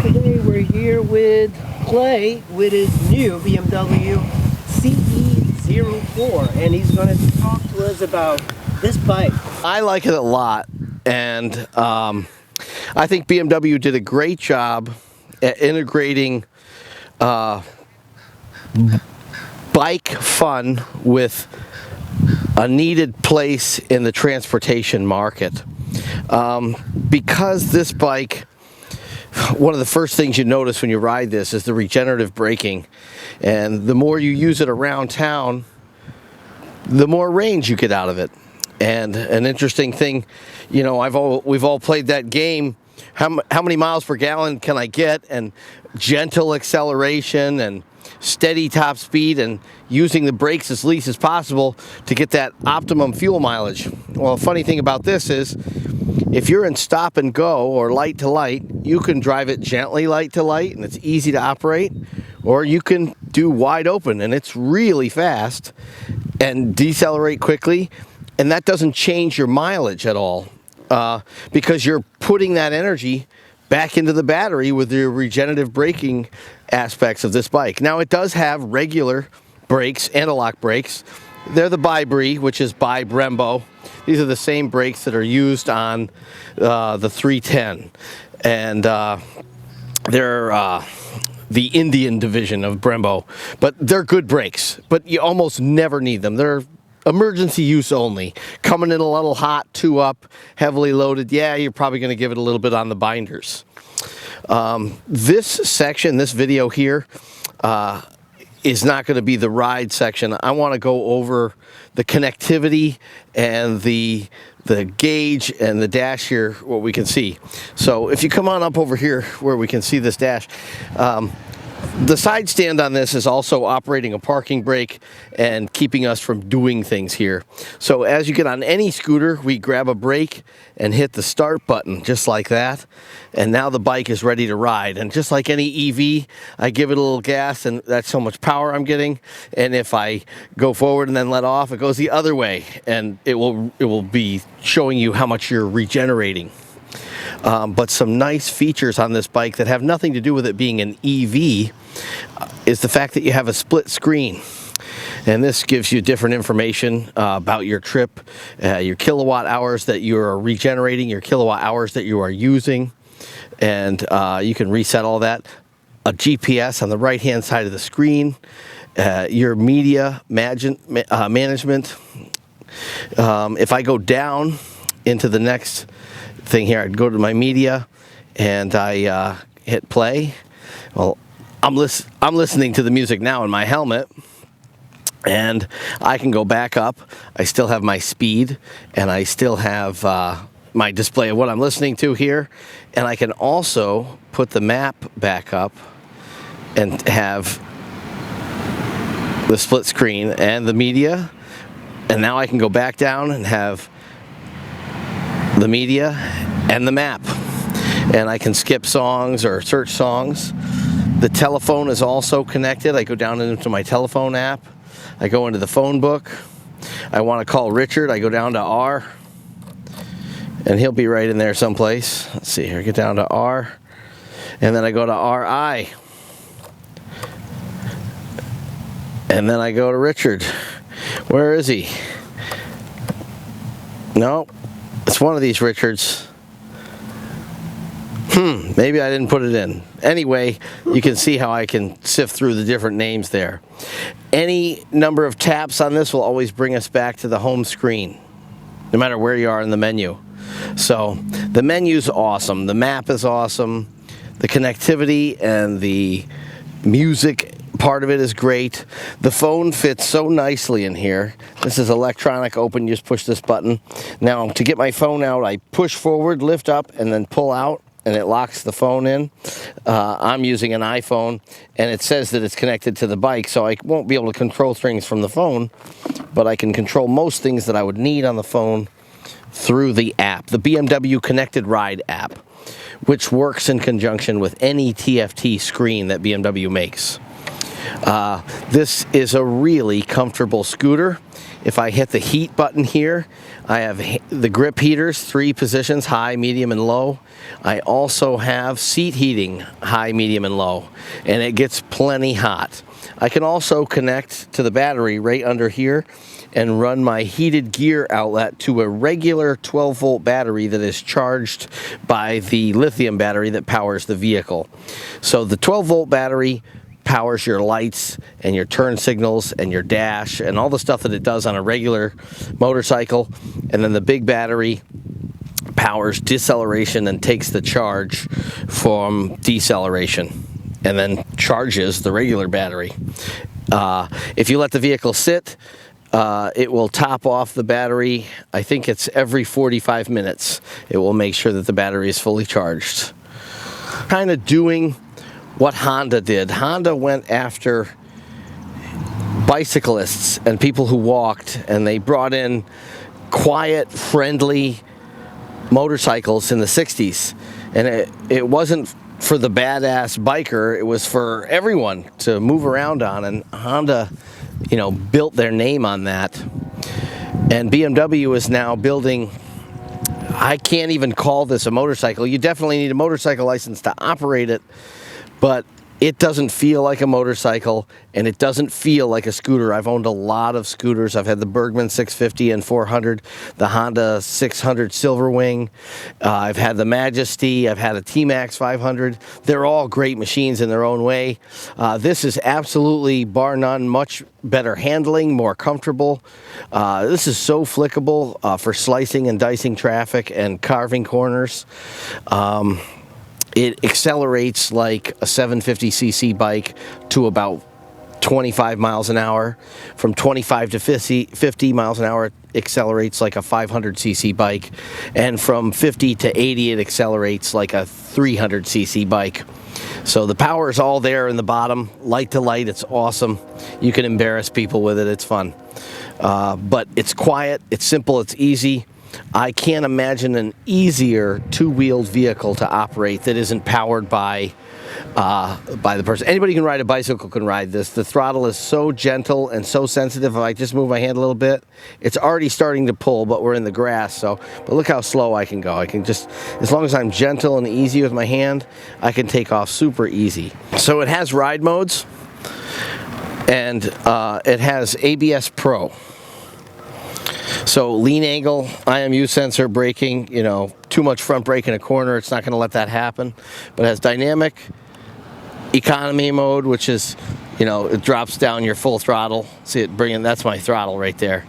Today we're here with Clay with his new BMW CE04, and he's going to talk to us about this bike. I like it a lot, and I think BMW did a great job at integrating bike fun with a needed place in the transportation market. Because this bike, one of the first things you notice when you ride this is the regenerative braking, and the more you use it around town, the more range you get out of it. And an interesting thing, you know, we've all played that game, how many miles per gallon can I get, and gentle acceleration and steady top speed and using the brakes as least as possible to get that optimum fuel mileage. Well, the funny thing about this is if you're in stop and go or light to light, you can drive it gently light to light and it's easy to operate, or you can do wide open and it's really fast and decelerate quickly, and that doesn't change your mileage at all because you're putting that energy back into the battery with the regenerative braking aspects of this bike. Now, it does have regular brakes, anti-lock brakes. They're the Bi-Bri, which is by Brembo. These are the same brakes that are used on the 310, and they're the Indian division of Brembo. But they're good brakes, but you almost never need them. They're emergency use only. Coming in a little hot, 2-up, heavily loaded, yeah, you're probably going to give it a little bit on the binders. This section, this video here, is not going to be the ride section. I want to go over the connectivity and the gauge and the dash here, what we can see. So if you come on up over here where we can see this dash, the side stand on this is also operating a parking brake and keeping us from doing things here. So as you get on any scooter, we grab a brake and hit the start button just like that. And now the bike is ready to ride. And just like any EV, I give it a little gas and that's how much power I'm getting. And if I go forward and then let off, it goes the other way. And it will be showing you how much you're regenerating. But some nice features on this bike that have nothing to do with it being an EV is the fact that you have a split screen. And this gives you different information about your trip, your kilowatt hours that you are regenerating, your kilowatt hours that you are using, and you can reset all that. A GPS on the right hand side of the screen, your media management. If I go down into the next thing here, I'd go to my media and I hit play. Well, I'm listening to the music now in my helmet, and I can go back up. I still have my speed, and I still have my display of what I'm listening to here, and I can also put the map back up and have the split screen and the media, and now I can go back down and have the media and the map, and I can skip songs or search songs. The telephone is also connected. I go down into my telephone app. I go into the phone book. I want to call Richard. I go down to R, and he'll be right in there someplace. Let's see here. Get down to R, and then I go to RI, and then I go to Richard. Where is he? No, it's one of these Richards. Maybe I didn't put it in. Anyway, you can see how I can sift through the different names there. Any number of taps on this will always bring us back to the home screen, no matter where you are in the menu. So the menu's awesome. The map is awesome. The connectivity and the music part of it is great. The phone fits so nicely in here. This is electronic open. You just push this button. Now, to get my phone out, I push forward, lift up, and then pull out, and it locks the phone in. I'm using an iPhone, and it says that it's connected to the bike, so I won't be able to control things from the phone, but I can control most things that I would need on the phone through the app, the BMW Connected Ride app, which works in conjunction with any TFT screen that BMW makes. This is a really comfortable scooter. If I hit the heat button here, I have the grip heaters, 3 positions, high, medium, and low. I also have seat heating, high, medium, and low, and it gets plenty hot. I can also connect to the battery right under here and run my heated gear outlet to a regular 12-volt battery that is charged by the lithium battery that powers the vehicle. So the 12-volt battery powers your lights and your turn signals and your dash and all the stuff that it does on a regular motorcycle, and then the big battery powers deceleration and takes the charge from deceleration and then charges the regular battery. If you let the vehicle sit, it will top off the battery. I think it's every 45 minutes. It will make sure that the battery is fully charged. Kind of doing what Honda did. Honda went after bicyclists and people who walked, and they brought in quiet, friendly motorcycles in the 60s. And it wasn't for the badass biker, it was for everyone to move around on, and Honda, you know, built their name on that. And BMW is now building, I can't even call this a motorcycle. You definitely need a motorcycle license to operate it, but it doesn't feel like a motorcycle, and it doesn't feel like a scooter. I've owned a lot of scooters. I've had the Bergman 650 and 400, the Honda 600 Silverwing. I've had the Majesty. I've had a T-Max 500. They're all great machines in their own way. This is absolutely, bar none, much better handling, more comfortable. This is so flickable for slicing and dicing traffic and carving corners. It accelerates like a 750cc bike to about 25 miles an hour. From 25 to 50 miles an hour, it accelerates like a 500cc bike. And from 50 to 80, it accelerates like a 300cc bike. So the power is all there in the bottom. Light to light, it's awesome. You can embarrass people with it, it's fun. But it's quiet, it's simple, it's easy. I can't imagine an easier two-wheeled vehicle to operate that isn't powered by the person. Anybody who can ride a bicycle can ride this. The throttle is so gentle and so sensitive. If I just move my hand a little bit, it's already starting to pull, but we're in the grass. But look how slow I can go. I can just, as long as I'm gentle and easy with my hand, I can take off super easy. So it has ride modes, and it has ABS Pro. So lean angle, IMU sensor, braking, you know, too much front brake in a corner, it's not going to let that happen. But it has dynamic economy mode, which is, you know, it drops down your full throttle. See it bringing, that's my throttle right there.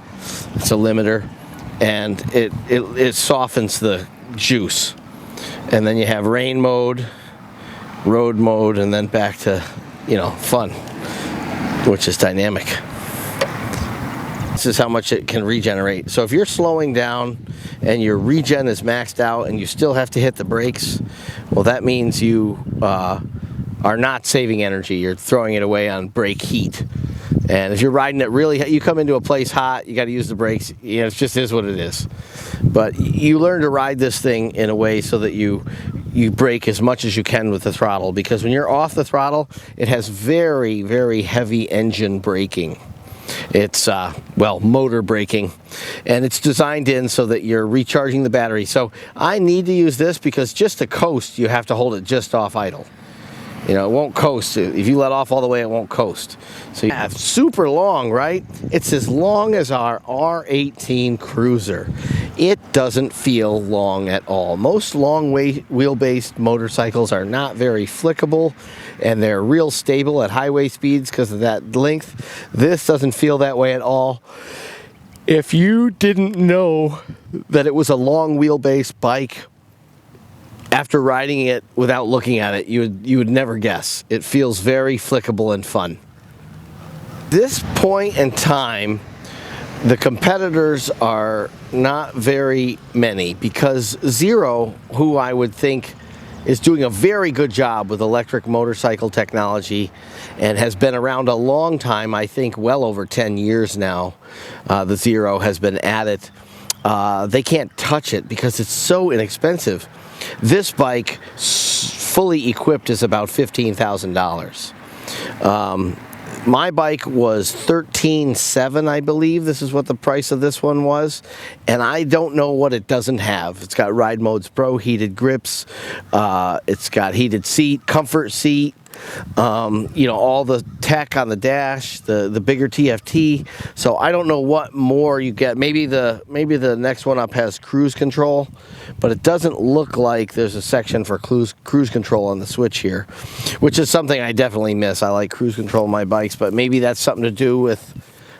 It's a limiter, and it softens the juice. And then you have rain mode, road mode, and then back to, you know, fun, which is dynamic. This is how much it can regenerate. So if you're slowing down and your regen is maxed out and you still have to hit the brakes, well, that means you are not saving energy. You're throwing it away on brake heat. And if you're riding it really, you come into a place hot, you got to use the brakes. You know, it just is what it is. But you learn to ride this thing in a way so that you brake as much as you can with the throttle, because when you're off the throttle, it has very, very heavy engine braking. It's, well, motor braking, and it's designed in so that you're recharging the battery. So I need to use this because just to coast, you have to hold it just off idle. You know, it won't coast. If you let off all the way, it won't coast. So you have super long, right? It's as long as our R18 Cruiser. It doesn't feel long at all. Most long wheelbase motorcycles are not very flickable, and they're real stable at highway speeds because of that length. This doesn't feel that way at all. If you didn't know that it was a long wheelbase bike, after riding it without looking at it, you would never guess. It feels very flickable and fun. This point in time, the competitors are not very many, because Zero, who I would think is doing a very good job with electric motorcycle technology and has been around a long time, I think well over 10 years now, the Zero has been at it. They can't touch it because it's so inexpensive. This bike, fully equipped, is about $15,000. my bike was $13,700, I believe. This is what the price of this one was, and I don't know what it doesn't have. It's got Ride Modes Pro, heated grips, it's got heated seat, comfort seat, you know, all the tech on the dash, the bigger TFT. So I don't know what more you get. Maybe the next one up has cruise control, but it doesn't look like there's a section for cruise control on the switch here, which is something I definitely miss. I like cruise control on my bikes, but maybe that's something to do with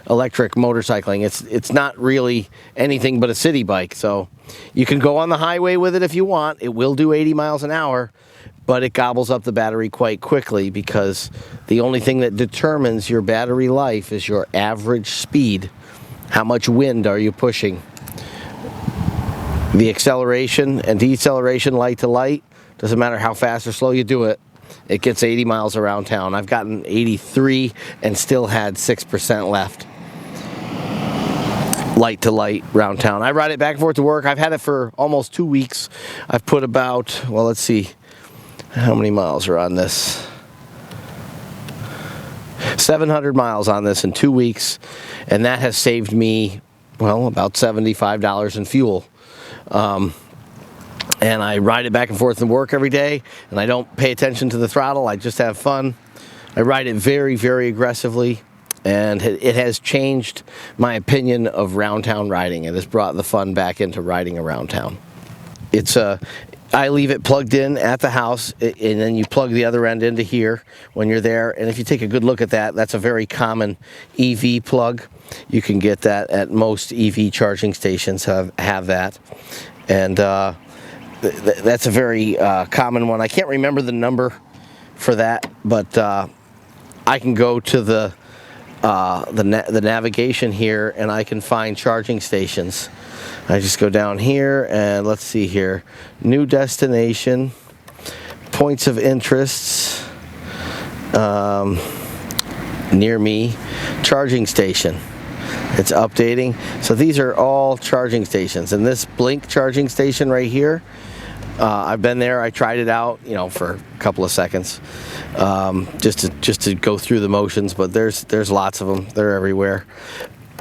electric motorcycling. It's not really anything but a city bike, so you can go on the highway with it if you want. It will do 80 miles an hour, but it gobbles up the battery quite quickly, because the only thing that determines your battery life is your average speed. How much wind are you pushing? The acceleration and deceleration, light to light, doesn't matter how fast or slow you do it, it gets 80 miles around town. I've gotten 83 and still had 6% left. Light to light around town. I ride it back and forth to work. I've had it for almost 2 weeks. I've put about, well, let's see, how many miles are on this? 700 miles on this in 2 weeks, and that has saved me, well, about $75 in fuel. And I ride it back and forth to work every day, and I don't pay attention to the throttle. I just have fun. I ride it very, very aggressively, and it has changed my opinion of round town riding. It has brought the fun back into riding around town. I leave it plugged in at the house, and then you plug the other end into here when you're there. And if you take a good look at that, that's a very common EV plug. You can get that at most EV charging stations have that. And that's a very common one. I can't remember the number for that, but I can go to the navigation here, and I can find charging stations. I just go down here, and let's see here, new destination, points of interest, near me, charging station. It's updating. So these are all charging stations, and this Blink charging station right here, I've been there. I tried it out, you know, for a couple of seconds, just to go through the motions. But there's lots of them. They're everywhere.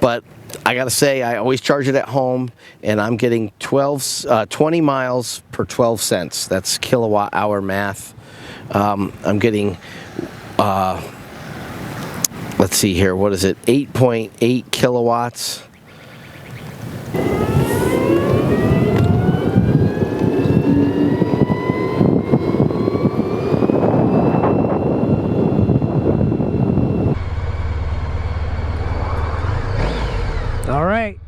But I gotta say, I always charge it at home, and I'm getting 20 miles per 12 cents. That's kilowatt hour math. I'm getting, let's see here, what is it? 8.8 kilowatts. All right,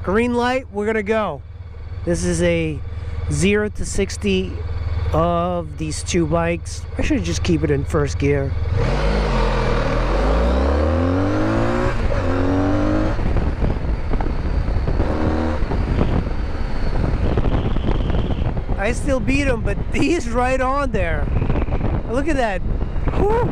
green light, we're gonna go. This is a 0 to 60 of these two bikes. I should just keep it in first gear. I still beat him, but he's right on there. Look at that. Whew.